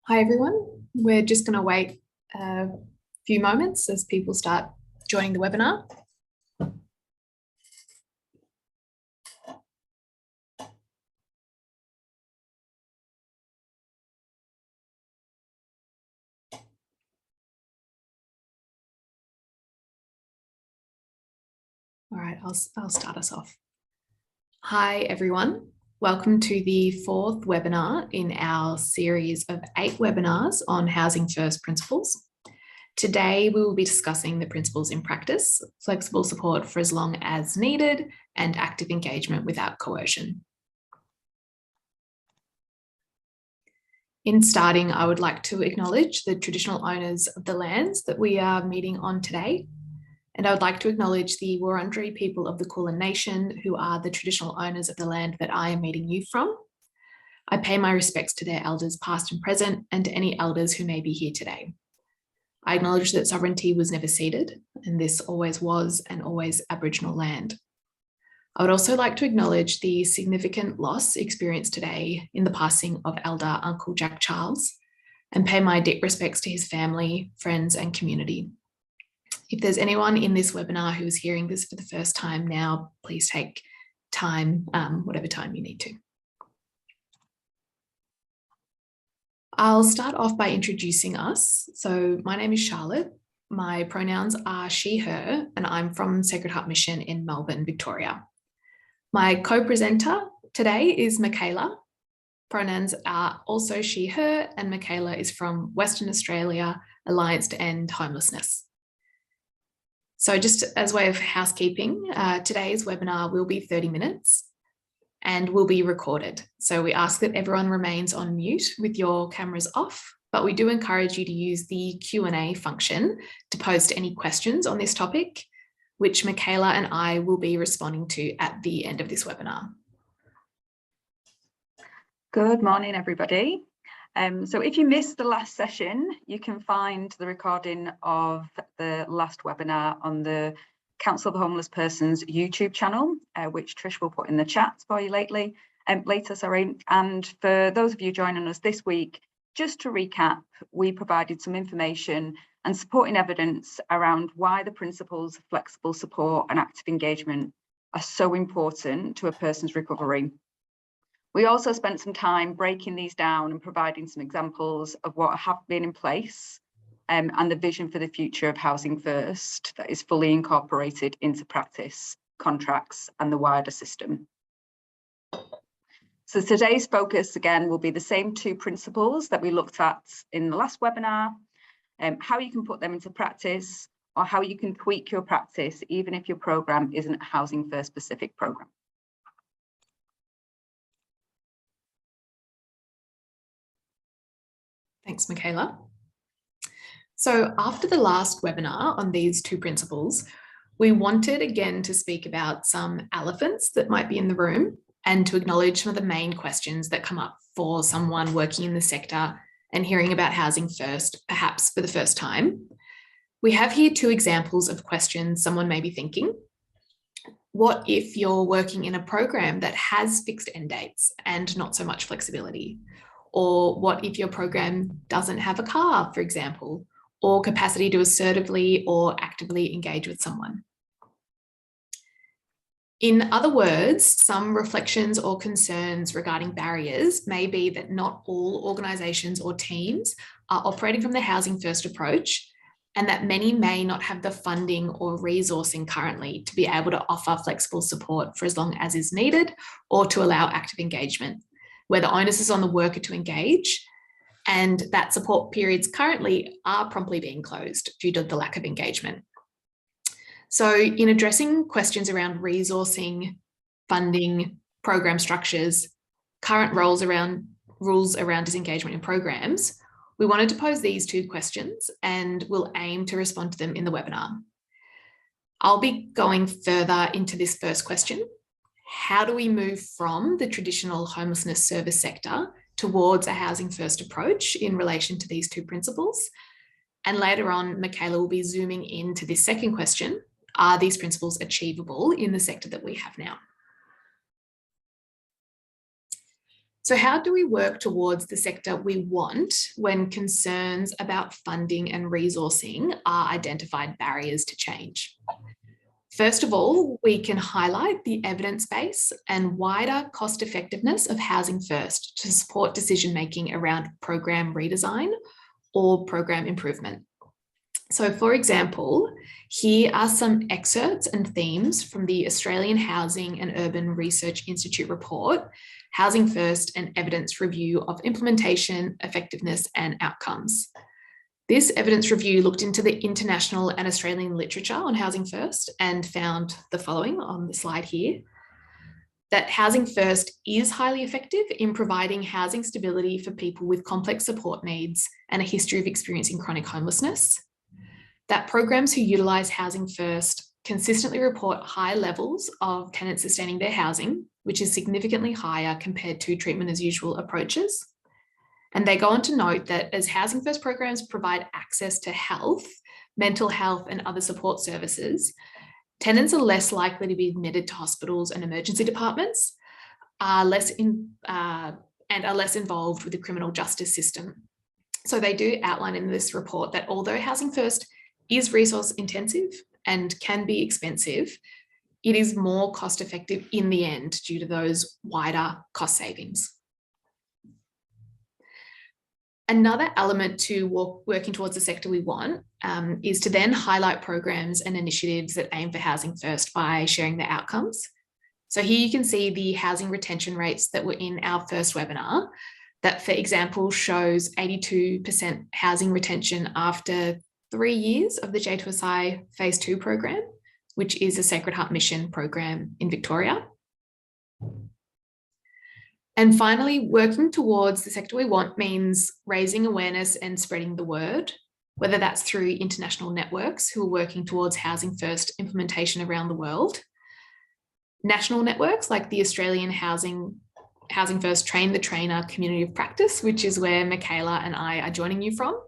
Hi everyone, we're just going to wait a few moments as people start joining the webinar. All right, I'll start us off. Hi everyone, welcome to the fourth webinar in our series of 8 webinars on Housing First principles. Today we will be discussing the principles in practice, flexible support for as long as needed, and active engagement without coercion. In starting, I would like to acknowledge the traditional owners of the lands that we are meeting on today. And I would like to acknowledge the Wurundjeri people of the Kulin Nation, who are the traditional owners of the land that I am meeting you from. I pay my respects to their elders past and present, and to any elders who may be here today. I acknowledge that sovereignty was never ceded, and this always was and always Aboriginal land. I would also like to acknowledge the significant loss experienced today in the passing of Elder Uncle Jack Charles, and pay my deep respects to his family, friends, and community. If there's anyone in this webinar who is hearing this for the first time now, please take time, whatever time you need to. I'll start off by introducing us. So my name is Charlotte. My pronouns are she, her, and I'm from Sacred Heart Mission in Melbourne, Victoria. My co-presenter today is Michaela. Pronouns are also she, her, and Michaela is from Western Australia, Alliance to End Homelessness. So just as way of housekeeping, today's webinar will be 30 minutes and will be recorded. So we ask that everyone remains on mute with your cameras off, but we do encourage you to use the Q&A function to post any questions on this topic, which Michaela and I will be responding to at the end of this webinar. Good morning, everybody. So if you missed the last session, you can find the recording of the last webinar on the Council of the Homeless Persons YouTube channel, which Trish will put in the chat for you later. And for those of you joining us this week, just to recap, we provided some information and supporting evidence around why the principles of flexible support and active engagement are so important to a person's recovery. We also spent some time breaking these down and providing some examples of what have been in place and the vision for the future of Housing First that is fully incorporated into practice, contracts, and the wider system. So today's focus again will be the same 2 principles that we looked at in the last webinar, how you can put them into practice, or how you can tweak your practice even if your programme isn't a Housing First specific programme. Thanks, Michaela. So after the last webinar on these 2 principles, we wanted again to speak about some elephants that might be in the room and to acknowledge some of the main questions that come up for someone working in the sector and hearing about Housing First, perhaps for the first time. We have here 2 examples of questions someone may be thinking. What if you're working in a program that has fixed end dates and not so much flexibility? Or what if your program doesn't have a car, for example, or capacity to assertively or actively engage with someone? In other words, some reflections or concerns regarding barriers may be that not all organisations or teams are operating from the Housing First approach, and that many may not have the funding or resourcing currently to be able to offer flexible support for as long as is needed or to allow active engagement, where the onus is on the worker to engage, and that support periods currently are promptly being closed due to the lack of engagement. So in addressing questions around resourcing, funding, program structures, current rules around disengagement in programs, we wanted to pose these 2 questions and we'll aim to respond to them in the webinar. I'll be going further into this first question. How do we move from the traditional homelessness service sector towards a Housing First approach in relation to these 2 principles? And later on, Michaela will be zooming into this second question. Are these principles achievable in the sector that we have now? So how do we work towards the sector we want when concerns about funding and resourcing are identified barriers to change? First of all, we can highlight the evidence base and wider cost effectiveness of Housing First to support decision-making around program redesign or program improvement. So for example, here are some excerpts and themes from the Australian Housing and Urban Research Institute report, Housing First, an evidence review of implementation, effectiveness and outcomes. This evidence review looked into the international and Australian literature on Housing First and found the following on the slide here: that Housing First is highly effective in providing housing stability for people with complex support needs and a history of experiencing chronic homelessness, that programs who utilise Housing First consistently report high levels of tenants sustaining their housing, which is significantly higher compared to treatment as usual approaches. And they go on to note that as Housing First programs provide access to health, mental health and other support services, tenants are less likely to be admitted to hospitals and emergency departments, and are less involved with the criminal justice system. So they do outline in this report that although Housing First is resource intensive and can be expensive, it is more cost effective in the end due to those wider cost savings. Another element to working towards the sector we want is to then highlight programs and initiatives that aim for Housing First by sharing their outcomes. So here you can see the housing retention rates that were in our first webinar, that for example shows 82% housing retention after 3 years of the J2SI Phase 2 program, which is a Sacred Heart Mission program in Victoria. And finally, working towards the sector we want means raising awareness and spreading the word, whether that's through international networks who are working towards Housing First implementation around the world, national networks like the Australian Housing First Train the Trainer Community of Practice, which is where Michaela and I are joining you from,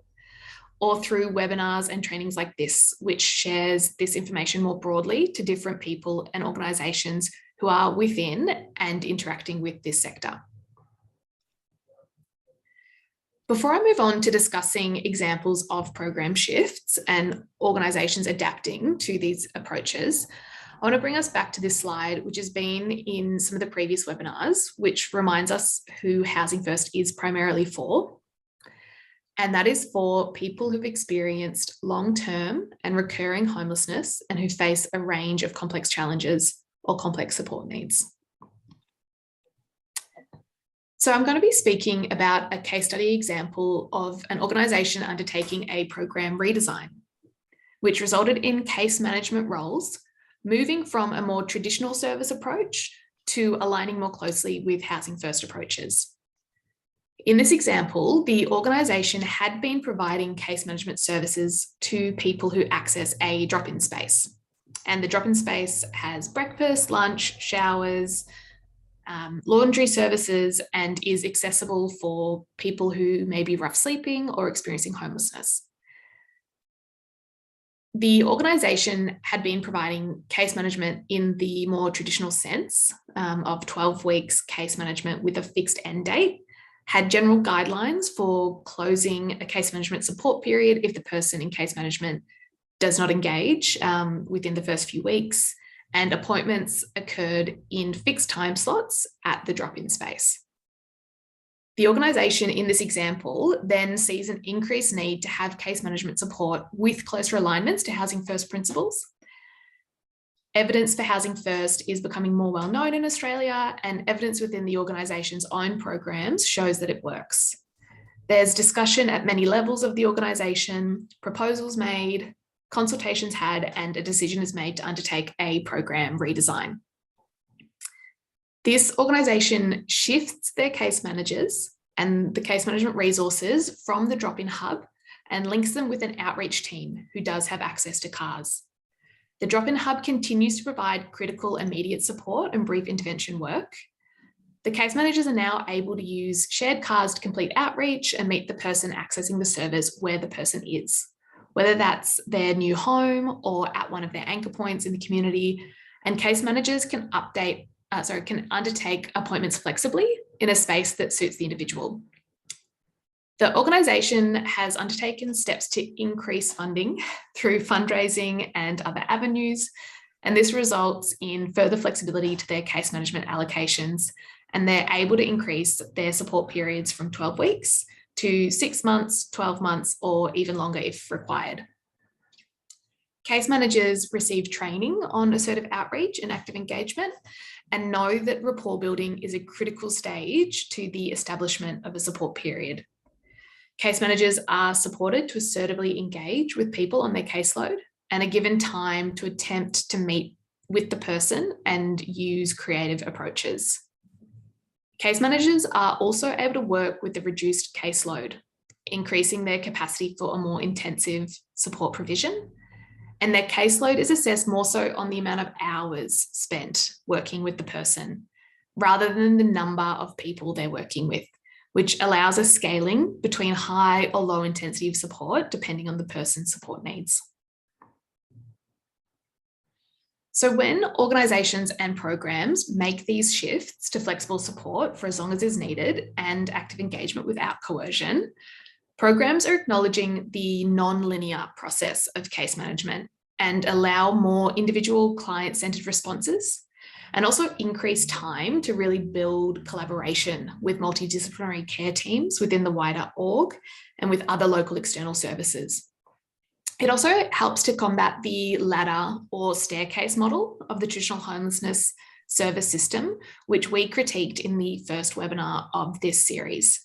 or through webinars and trainings like this, which shares this information more broadly to different people and organisations who are within and interacting with this sector. Before I move on to discussing examples of program shifts and organisations adapting to these approaches, I want to bring us back to this slide, which has been in some of the previous webinars, which reminds us who Housing First is primarily for. And that is for people who've experienced long-term and recurring homelessness and who face a range of complex challenges or complex support needs. So I'm going to be speaking about a case study example of an organisation undertaking a program redesign, which resulted in case management roles moving from a more traditional service approach to aligning more closely with Housing First approaches. In this example, the organisation had been providing case management services to people who access a drop-in space. And the drop-in space has breakfast, lunch, showers, laundry services, and is accessible for people who may be rough sleeping or experiencing homelessness. The organisation had been providing case management in the more traditional sense of 12 weeks case management with a fixed end date, had general guidelines for closing a case management support period if the person in case management does not engage within the first few weeks, and appointments occurred in fixed time slots at the drop-in space. The organisation in this example then sees an increased need to have case management support with closer alignments to Housing First principles. Evidence for Housing First is becoming more well known in Australia, and evidence within the organisation's own programs shows that it works. There's discussion at many levels of the organisation, proposals made, consultations had, and a decision is made to undertake a program redesign. This organisation shifts their case managers and the case management resources from the drop-in hub and links them with an outreach team who does have access to cars. The drop-in hub continues to provide critical immediate support and brief intervention work. The case managers are now able to use shared cars to complete outreach and meet the person accessing the service where the person is, whether that's their new home or at one of their anchor points in the community. And case managers can update undertake appointments flexibly in a space that suits the individual. The organisation has undertaken steps to increase funding through fundraising and other avenues, and this results in further flexibility to their case management allocations, and they're able to increase their support periods from 12 weeks to 6 months, 12 months, or even longer if required. Case managers receive training on assertive outreach and active engagement and know that rapport building is a critical stage to the establishment of a support period. Case managers are supported to assertively engage with people on their caseload and are given time to attempt to meet with the person and use creative approaches. Case managers are also able to work with the reduced caseload, increasing their capacity for a more intensive support provision. And their caseload is assessed more so on the amount of hours spent working with the person, rather than the number of people they're working with, which allows a scaling between high or low intensity of support, depending on the person's support needs. So when organisations and programs make these shifts to flexible support for as long as is needed and active engagement without coercion, programs are acknowledging the non-linear process of case management and allow more individual client-centred responses, and also increase time to really build collaboration with multidisciplinary care teams within the wider org and with other local external services. It also helps to combat the ladder or staircase model of the Traditional Homelessness Service System, which we critiqued in the first webinar of this series.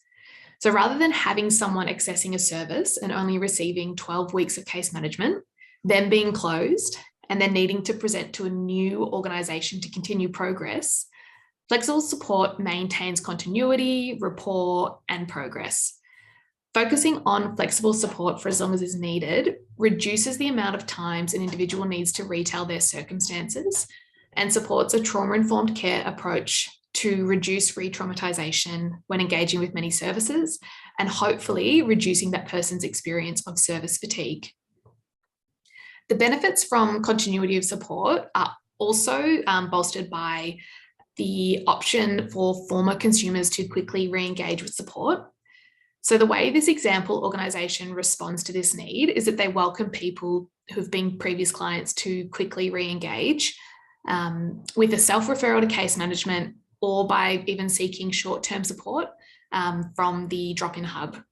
So rather than having someone accessing a service and only receiving 12 weeks of case management, then being closed, and then needing to present to a new organisation to continue progress, flexible support maintains continuity, rapport, and progress. Focusing on flexible support for as long as is needed reduces the amount of times an individual needs to retell their circumstances and supports a trauma-informed care approach to reduce re-traumatisation when engaging with many services and hopefully reducing that person's experience of service fatigue. The benefits from continuity of support are also bolstered by the option for former consumers to quickly re-engage with support. So the way this example organisation responds to this need is that they welcome people who've been previous clients to quickly re-engage with a self-referral to case management or by even seeking short-term support from the drop-in hub.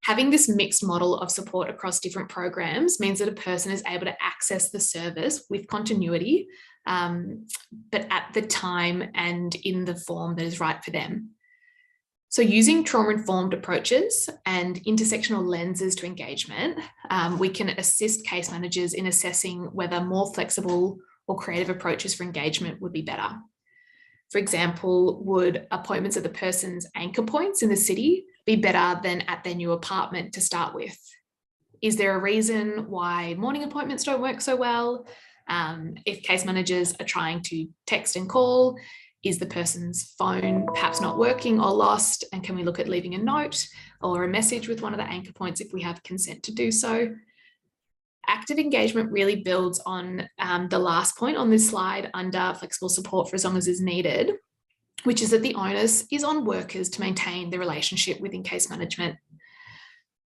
Having this mixed model of support across different programs means that a person is able to access the service with continuity, but at the time and in the form that is right for them. So using trauma-informed approaches and intersectional lenses to engagement, we can assist case managers in assessing whether more flexible or creative approaches for engagement would be better. For example, would appointments at the person's anchor points in the city be better than at their new apartment to start with? Is there a reason why morning appointments don't work so well? If case managers are trying to text and call, is the person's phone perhaps not working or lost? And can we look at leaving a note or a message with one of the anchor points if we have consent to do so? Active engagement really builds on the last point on this slide under flexible support for as long as is needed, which is that the onus is on workers to maintain the relationship within case management.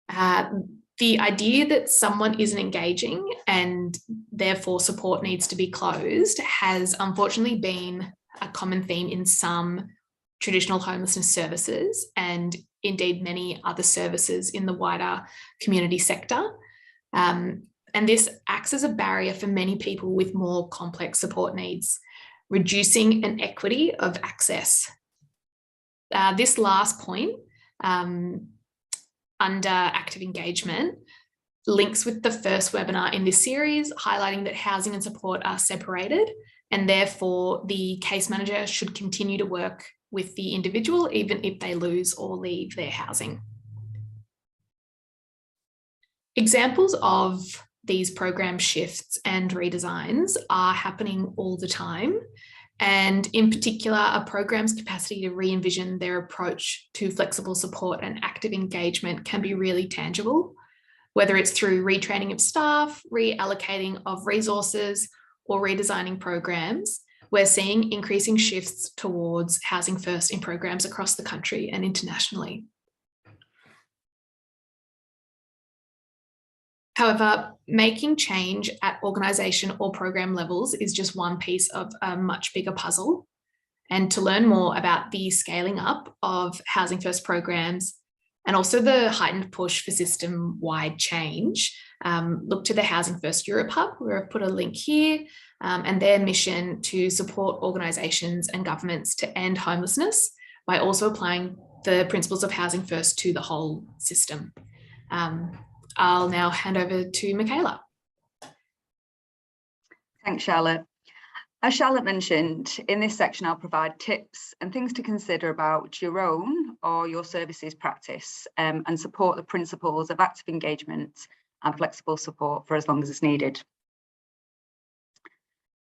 The idea that someone isn't engaging and therefore support needs to be closed has unfortunately been a common theme in some traditional homelessness services and indeed many other services in the wider community sector. And this acts as a barrier for many people with more complex support needs, reducing an equity of access. This last point under active engagement links with the first webinar in this series, highlighting that housing and support are separated, and therefore the case manager should continue to work with the individual even if they lose or leave their housing. Examples of these program shifts and redesigns are happening all the time. And in particular, a program's capacity to re-envision their approach to flexible support and active engagement can be really tangible, whether it's through retraining of staff, reallocating of resources, or redesigning programs. we're seeing increasing shifts towards housing first in programs across the country and internationally. However, making change at organisation or program levels is just one piece of a much bigger puzzle. And to learn more about the scaling up of Housing First programs and also the heightened push for system-wide change, look to the Housing First Europe Hub, where I've put a link here, and their mission to support organisations and governments to end homelessness by also applying the principles of Housing First to the whole system. I'll now hand over to Michaela. Thanks, Charlotte. As Charlotte mentioned, in this section, I'll provide tips and things to consider about your own or your services practice and support the principles of active engagement and flexible support for as long as it's needed.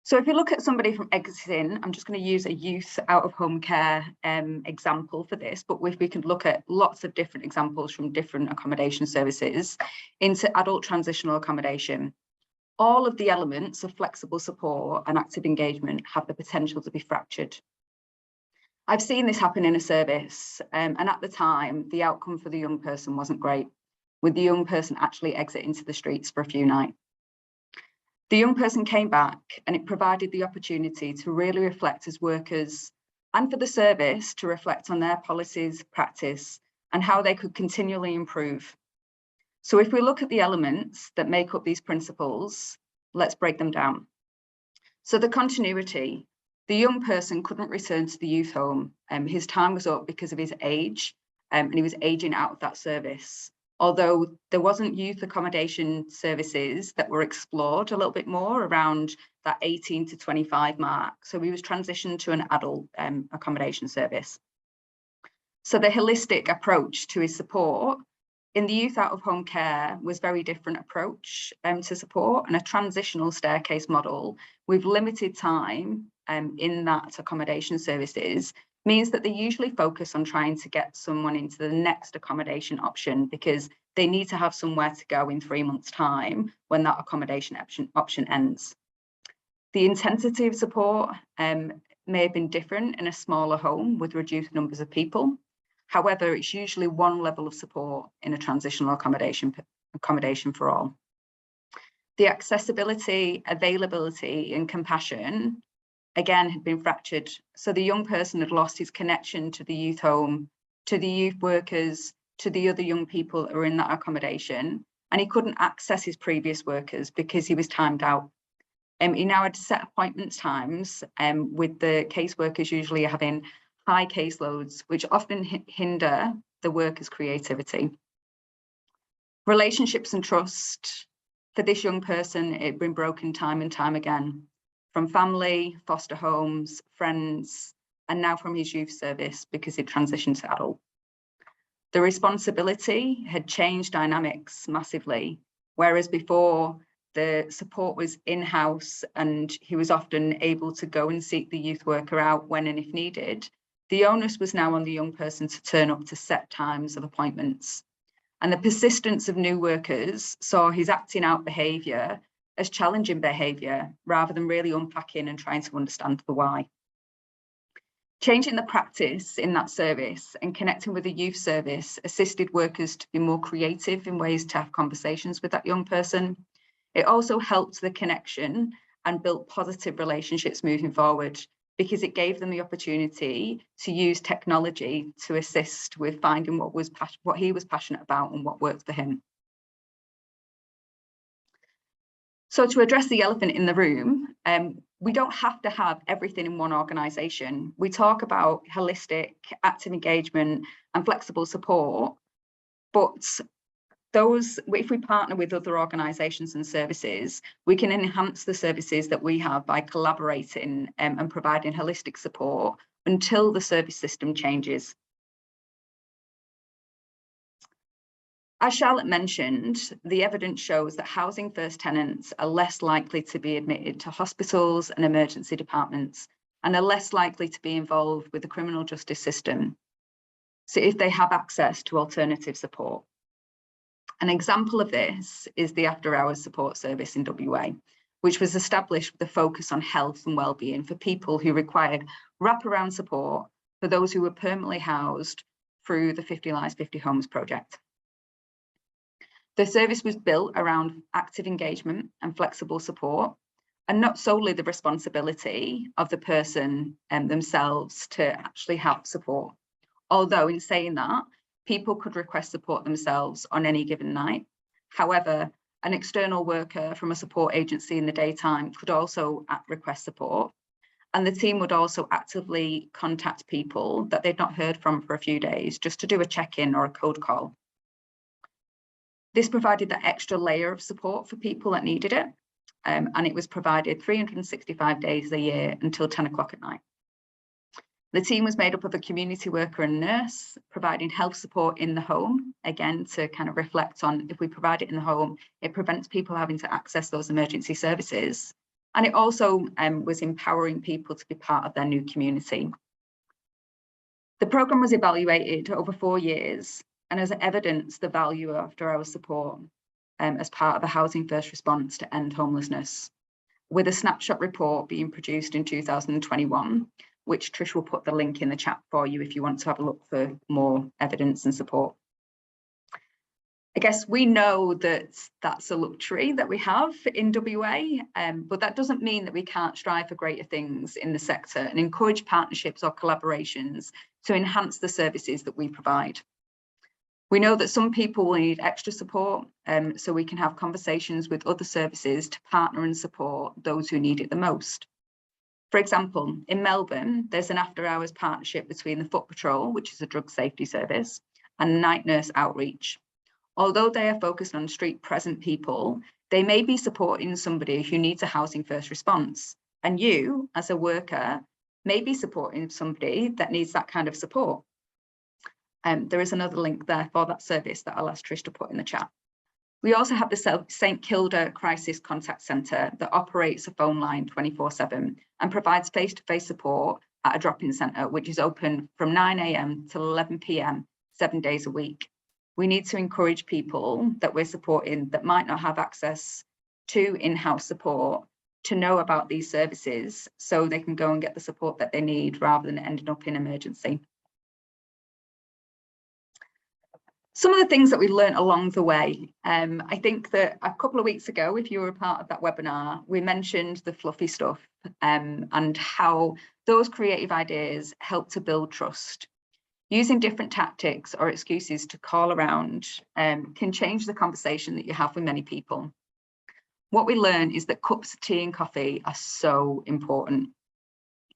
So if you look at somebody from exiting, I'm just going to use a youth out of home care example for this, but if we can look at lots of different examples from different accommodation services into adult transitional accommodation, all of the elements of flexible support and active engagement have the potential to be fractured. I've seen this happen in a service, and at the time, the outcome for the young person wasn't great, with the young person actually exiting to the streets for a few nights. The young person came back and it provided the opportunity to really reflect as workers and for the service to reflect on their policies, practice, and how they could continually improve. So if we look at the elements that make up these principles, let's break them down. So the continuity, the young person couldn't return to the youth home. His time was up because of his age, and he was aging out of that service. Although there wasn't youth accommodation services that were explored a little bit more around that 18 to 25 mark. So he was transitioned to an adult accommodation service. So the holistic approach to his support in the youth out of home care was very different approach to support, and a transitional staircase model with limited time in that accommodation services means that they usually focus on trying to get someone into the next accommodation option because they need to have somewhere to go in 3 months' time when that accommodation option ends. The intensity of support may have been different in a smaller home with reduced numbers of people. However, it's usually one level of support in a transitional accommodation for all. The accessibility, availability, and compassion again had been fractured. So the young person had lost his connection to the youth home, to the youth workers, to the other young people that were in that accommodation, and he couldn't access his previous workers because he was timed out. He now had set appointments times with the caseworkers usually having high caseloads, which often hinder the workers' creativity. Relationships and trust for this young person, it had been broken time and time again, from family, foster homes, friends, and now from his youth service because he transitioned to adult. The responsibility had changed dynamics massively, whereas before the support was in-house and he was often able to go and seek the youth worker out when and if needed. The onus was now on the young person to turn up to set times of appointments. And the persistence of new workers saw his acting out behaviour as challenging behaviour rather than really unpacking and trying to understand the why. Changing the practice in that service and connecting with the youth service assisted workers to be more creative in ways to have conversations with that young person. It also helped the connection and built positive relationships moving forward because it gave them the opportunity to use technology to assist with finding what he was passionate about and what worked for him. So to address the elephant in the room, we don't have to have everything in one organisation. We talk about holistic, active engagement and flexible support, but if we partner with other organisations and services, we can enhance the services that we have by collaborating and providing holistic support until the service system changes. As Charlotte mentioned, the evidence shows that housing first tenants are less likely to be admitted to hospitals and emergency departments and are less likely to be involved with the criminal justice system. So if they have access to alternative support. An example of this is the after hours support service in WA, which was established with a focus on health and well-being for people who required wraparound support for those who were permanently housed through the 50 Lives, 50 Homes project. The service was built around active engagement and flexible support, and not solely the responsibility of the person themselves to actually have support. Although in saying that, people could request support themselves on any given night. However, an external worker from a support agency in the daytime could also request support. And the team would also actively contact people that they'd not heard from for a few days, just to do a check-in or a code call. This provided that extra layer of support for people that needed it. And it was provided 365 days a year until 10 o'clock at night. The team was made up of a community worker and nurse, providing health support in the home, again, to kind of reflect on if we provide it in the home, it prevents people having to access those emergency services. And it also was empowering people to be part of their new community. The programme was evaluated over 4 years and has evidenced the value of after-hours support as part of a housing first response to end homelessness, with a snapshot report being produced in 2021, which Trish will put the link in the chat for you if you want to have a look for more evidence and support. I guess we know that that's a luxury that we have in WA, but that doesn't mean that we can't strive for greater things in the sector and encourage partnerships or collaborations to enhance the services that we provide. We know that some people will need extra support, so we can have conversations with other services to partner and support those who need it the most. For example, in Melbourne, there's an after-hours partnership between the Foot Patrol, which is a drug safety service, and Night Nurse Outreach. Although they are focused on street-present people, they may be supporting somebody who needs a housing first response. And you, as a worker, may be supporting somebody that needs that kind of support. There is another link there for that service that I'll ask Trish to put in the chat. We also have the St Kilda Crisis Contact Centre that operates a phone line 24/7 and provides face-to-face support at a drop-in centre, which is open from 9 AM till 11 PM, 7 days a week. We need to encourage people that we're supporting that might not have access to in-house support to know about these services so they can go and get the support that they need rather than ending up in emergency. Some of the things that we learned along the way, I think that a couple of weeks ago, if you were a part of that webinar, we mentioned the fluffy stuff and how those creative ideas help to build trust. Using different tactics or excuses to call around can change the conversation that you have with many people. What we learn is that cups of tea and coffee are so important.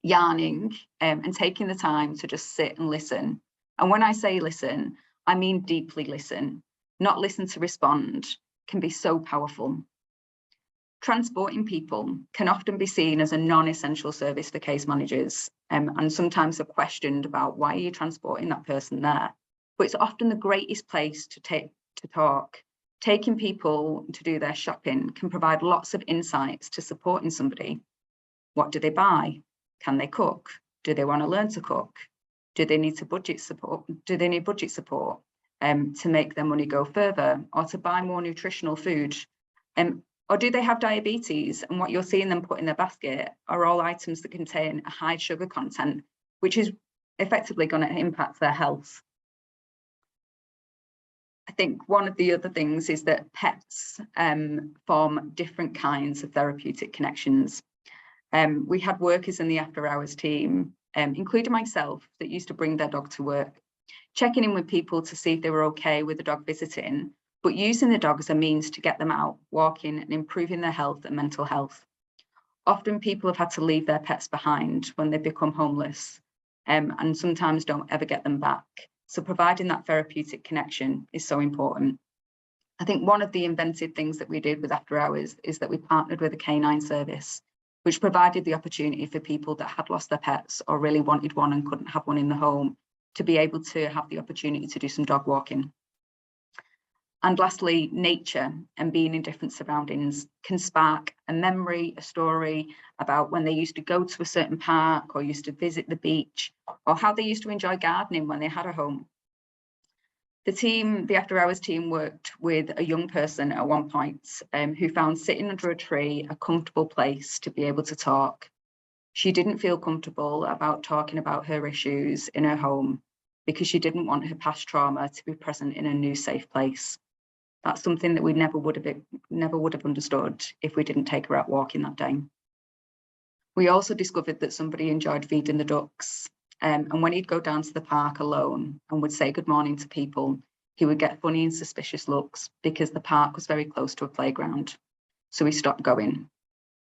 Yarning and taking the time to just sit and listen. And when I say listen, I mean deeply listen, not listen to respond, can be so powerful. Transporting people can often be seen as a non-essential service for case managers, and sometimes are questioned about why are you transporting that person there? But it's often the greatest place to talk. Taking people to do their shopping can provide lots of insights to supporting somebody. What do they buy? Can they cook? Do they want to learn to cook? Do they need budget support? Do they need budget support to make their money go further or to buy more nutritional food? Or do they have diabetes and what you're seeing them put in their basket are all items that contain a high sugar content, which is effectively going to impact their health? I think one of the other things is that pets form different kinds of therapeutic connections. We had workers in the after hours team, including myself, that used to bring their dog to work, checking in with people to see if they were okay with the dog visiting, but using the dog as a means to get them out, walking and improving their health and mental health. Often people have had to leave their pets behind when they become homeless and sometimes don't ever get them back. So providing that therapeutic connection is so important. I think one of the inventive things that we did with After Hours is that we partnered with a canine service, which provided the opportunity for people that had lost their pets or really wanted one and couldn't have one in the home to be able to have the opportunity to do some dog walking. And lastly, nature and being in different surroundings can spark a memory, a story about when they used to go to a certain park or used to visit the beach, or how they used to enjoy gardening when they had a home. The after hours team worked with a young person at one point who found sitting under a tree a comfortable place to be able to talk. She didn't feel comfortable about talking about her issues in her home because she didn't want her past trauma to be present in a new safe place. That's something that we never would have understood if we didn't take her out walking that day. We also discovered that somebody enjoyed feeding the ducks. And when he'd go down to the park alone and would say good morning to people, he would get funny and suspicious looks because the park was very close to a playground. So he stopped going.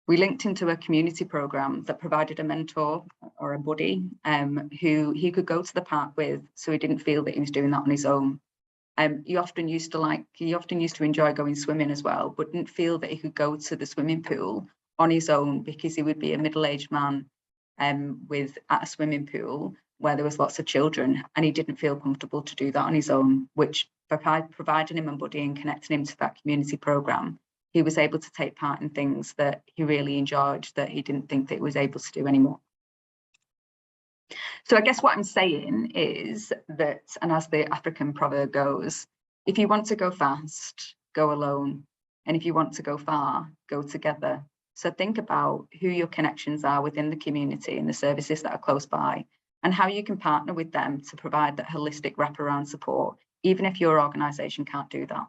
We linked into a community program that provided a mentor or a buddy who he could go to the park with, so he didn't feel that he was doing that on his own. He often used to enjoy going swimming as well, but didn't feel that he could go to the swimming pool on his own because he would be a middle-aged man at a swimming pool where there was lots of children, and he didn't feel comfortable to do that on his own, which by providing him a buddy and connecting him to that community program, he was able to take part in things that he really enjoyed that he didn't think that he was able to do anymore. So I guess what I'm saying is that, and as the African proverb goes, if you want to go fast, go alone. And if you want to go far, go together. So think about who your connections are within the community and the services that are close by, and how you can partner with them to provide that holistic wraparound support, even if your organisation can't do that.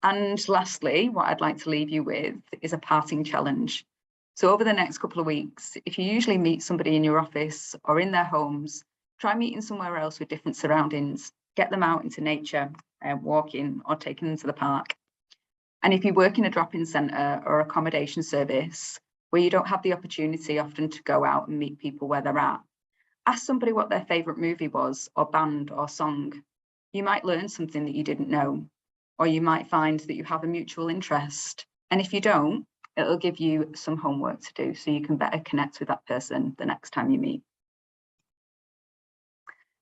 And lastly, what I'd like to leave you with is a parting challenge. So over the next couple of weeks, if you usually meet somebody in your office or in their homes, try meeting somewhere else with different surroundings, get them out into nature, walking or taking them to the park. And if you work in a drop-in centre or accommodation service where you don't have the opportunity often to go out and meet people where they're at, ask somebody what their favourite movie was, or band or song. You might learn something that you didn't know, or you might find that you have a mutual interest. And if you don't, it'll give you some homework to do so you can better connect with that person the next time you meet.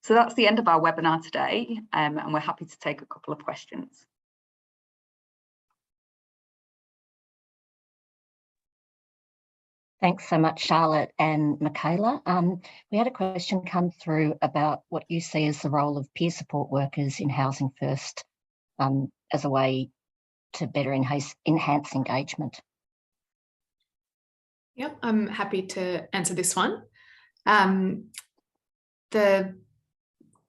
So that's the end of our webinar today, and we're happy to take a couple of questions. Thanks so much, Charlotte and Michaela. We had a question come through about what you see as the role of peer support workers in Housing First as a way to better enhance engagement. Yep, I'm happy to answer this one. The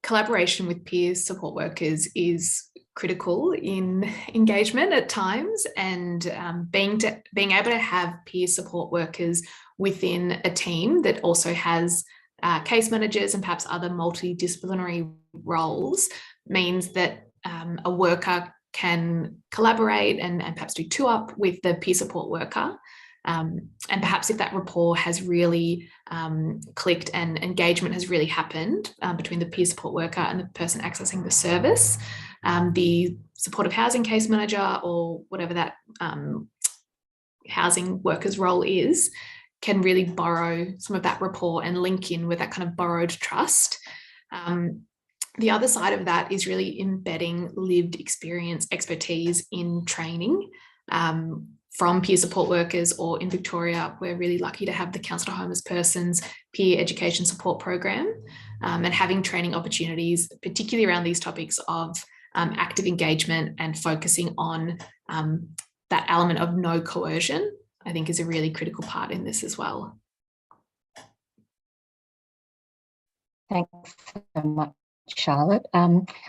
collaboration with peer support workers is critical in engagement at times, and being able to have peer support workers within a team that also has case managers and perhaps other multidisciplinary roles means that a worker can collaborate and perhaps do two-up with the peer support worker. And perhaps if that rapport has really clicked and engagement has really happened between the peer support worker and the person accessing the service, the supportive housing case manager or whatever that housing worker's role is, can really borrow some of that rapport and link in with that kind of borrowed trust. The other side of that is really embedding lived experience expertise in training. From peer support workers, or in Victoria, we're really lucky to have the Council to Homeless Persons Peer Education Support Program, and having training opportunities, particularly around these topics of active engagement and focusing on that element of no coercion, I think is a really critical part in this as well. Thanks so much, Charlotte.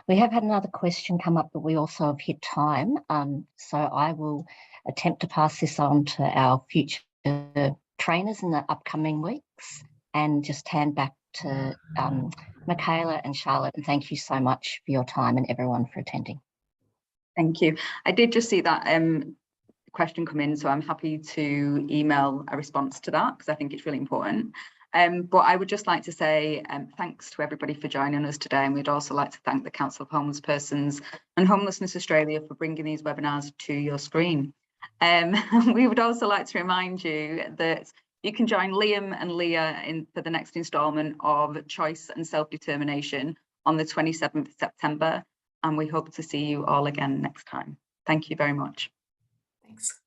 We have had another question come up, but we also have hit time. So I will attempt to pass this on to our future trainers in the upcoming weeks, and just hand back to Michaela and Charlotte. And thank you so much for your time and everyone for attending. Thank you. I did just see that question come in, so I'm happy to email a response to that because I think it's really important. But I would just like to say thanks to everybody for joining us today, and we'd also like to thank the Council of Homeless Persons and Homelessness Australia for bringing these webinars to your screen. We would also like to remind you that you can join Liam and Leah for the next instalment of Choice and Self-Determination on the 27th of September, and we hope to see you all again next time. Thank you very much. Thanks.